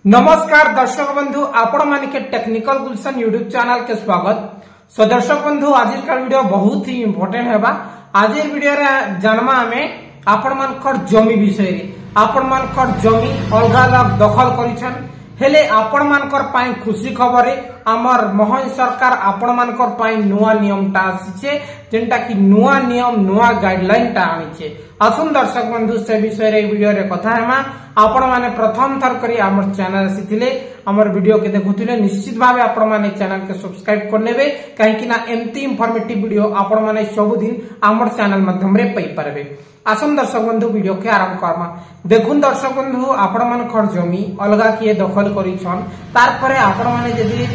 नमस्कार दर्शक बंधु आपण मानिके टेक्निकल गुलशन यूट्यूब चैनल के स्वागत। सो दर्शक बंधु आज का वीडियो बहुत ही इंपोर्टेंट है। आज वीडियो रे जानमा आमे आपण मानकर जमी विषय रे। आपण मानकर जमी अलगा अलग दखल करिछन हेले आपण मानकर पाई खुशी खबर है आमर मोहन सरकार आपण मानकर पाई नुआ नियम टा आसीछे जेंटा कि नुआ नियम नुआ गाइडलाइन टा आनीछे। आसुन दर्शक बंधु से विषय रे वीडियो रे कथा हेमा। आपण माने प्रथम थर करी हमर चैनल आसीथिले हमर वीडियो के देखुथिले निश्चित भावे आपण माने चैनल के सब्सक्राइब करनेबे काहे कि ना एमती इंफॉर्मेटिव वीडियो आपण माने सब दिन हमर चैनल माध्यम रे पाई परबे। आसुन दर्शक बंधु वीडियो के आरंभ करमा। देखुन दर्शक बंधु आपण मानकर जमी अलगा किए दखल करिछन तार परे आपण माने जदी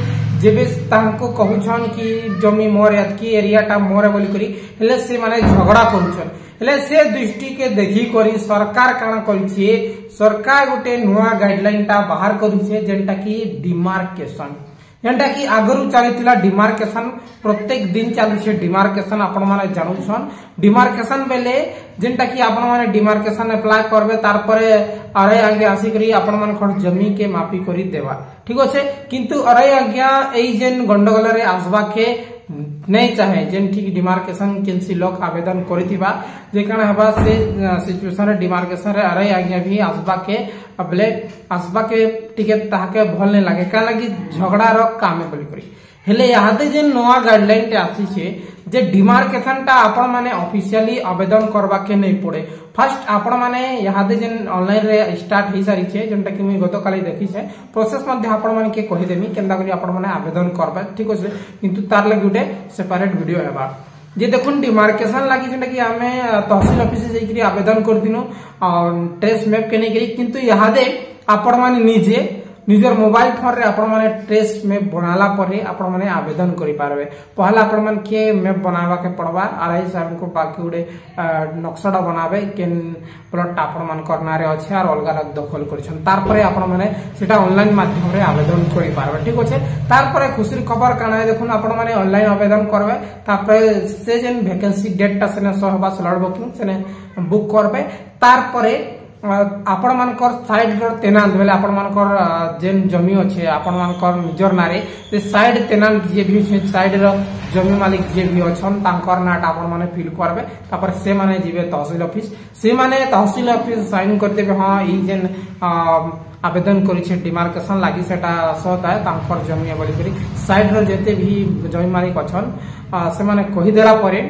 जेबे तांको कहउछन कि जमी मोर एतकी एरिया टा मोर बोली करी हेले से माने झगड़ा करूछन हेले से दृष्टि के देखी करी सरकार काना करिछे सरकार गोटे नुआ गाइडलाइन टा बाहर करिछे जेंटा कि डिमार्केशन जेंटा कि आगरु चलीथिला डिमार्केशन प्रत्येक दिन चलुछे डिमार्केशन आपण माने जानुछन। डिमार्केशन बेले जेंटा कि आपण माने डिमार्केशन अप्लाई करबे तार परे अरे आगे आसी करी आपण मानकर जमी के मापी करी देवा ठीक अछि। किंतु अरे आज्ञा एई जेन गंडगोल रे आसबा के नहीं चाहे जेन ठीक डिमार्केशन केनसी लोग आवेदन करिथिबा जे काना हबा से सिचुएशन रे डिमार्केशन रे अरे आज्ञा भी आसबा के अबले आसबा के टिके ताके भल नहीं लागे का लगी झगड़ा रो काम बोली करी हेले यादे जे नवा गाइडलाइन टे आसी छे जे डिमार्केशन टा आपण माने ऑफिशियली आवेदन करबा के नहीं पड़े। फर्स्ट आपण माने यादे जे ऑनलाइन रे स्टार्ट ही सारी छे जेंटा कि मैं गत काली देखि छे प्रोसेस मध्ये आपण माने के कहि देमी केंदा करी आपण माने आवेदन करबा ठीक अछि। किंतु तार लागि उठे सेपरेट वीडियो हेबा जे देखुन डिमार्केशन लागि जेंटा कि हमें तहसील ऑफिस से जाई आवेदन कर दिनो ट्रेस मैप के नहीं करी किंतु यादे आपण माने निजे निजर मोबाइल फोन रे आपण माने ट्रेस मैप बनाला परे आपण माने आवेदन करि पारबे। पहला आपण मन के मैप बनावा के पड़बा आरआई साहब को बाकी उडे नक्शाटा बनाबे केन प्लॉट आपण मन करना रे अछि और अलग अलग दखल करिछन तार परे आपण माने सेटा ऑनलाइन माध्यम रे आवेदन करि पारबे ठीक अछि। तार परे खुशी खबर काना देखुन आपण माने ऑनलाइन आवेदन करबे तार परे से जेन वैकेंसी डेट टा सेने सहबा स्लॉट बुकिंग सेने बुक करबे तार परे आपण मानकर साइड रो तेनांत बेले आपण मानकर जेन जमी अछि आपण मानकर निजर नारे से साइड तेनांत जे भी छै साइड रो जमी मालिक जे भी अछन तांकर नाट आपण माने फिल करबे तापर से माने जिवे तहसील ऑफिस से माने तहसील ऑफिस साइन कर देबे हां ई जेन आवेदन करि छै डिमार्केशन लागि सेटा सहता है तांकर जमी बोली करी साइड रो जते भी जमी मालिक अछन से माने कहि देला परे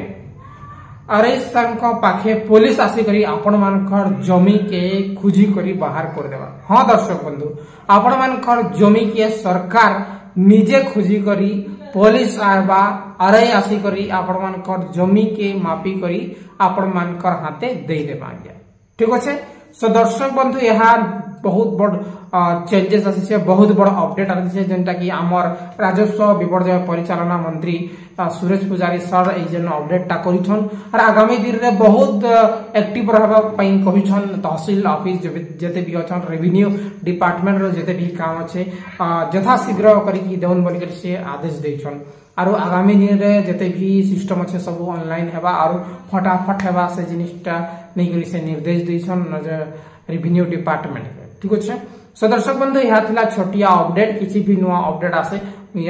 अरे सांको पाखे पुलिस आसी करी आपण मानकर जमी के खुजी करी बाहर कर देवा। हां दर्शक बंधु आपण मानकर जमी के सरकार निजे खुजी करी पुलिस आबा अरे आसी करी आपण मानकर जमी के मापी करी आपण मानकर हाथे दे देबा ठीक अछि। सो दर्शक बंधु यहाँ बहुत बड़ चेंजेस आसी बहुत बड़ अपडेट आसी जेंटा कि आमर राजस्व विपर्यय परिचालना मंत्री सुरेश पुजारी सर ए जेन अपडेट टा करिछन और आगामी दिन रे बहुत एक्टिव रहबा पई कहिछन तहसील ऑफिस जते भी अछन रेवेन्यू डिपार्टमेंट रो जते भी काम अछि यथा शीघ्र करी कि देवन बोली कर से आदेश दैछन और आगामी दिन रे जते भी सिस्टम अछि सब ऑनलाइन हेबा और फटाफट हेबा से जिनिसटा नै करी से निर्देश दैछन रेवेन्यू डिपार्टमेंट ठीक अछि। सो दर्शक बंधु यहाँ थिला छोटिया अपडेट किसी भी नुआ अपडेट आसे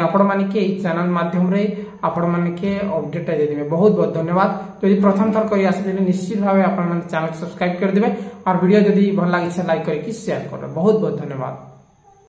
आपण माने के ई चैनल माध्यम रे आपण माने के अपडेट दे देबे। बहुत बहुत धन्यवाद। तो यदि प्रथम थर करी आसे निश्चित भावे आपण माने चैनल सब्सक्राइब कर देबे और वीडियो यदि भल लागि से लाइक करी कि शेयर कर। बहुत बहुत धन्यवाद।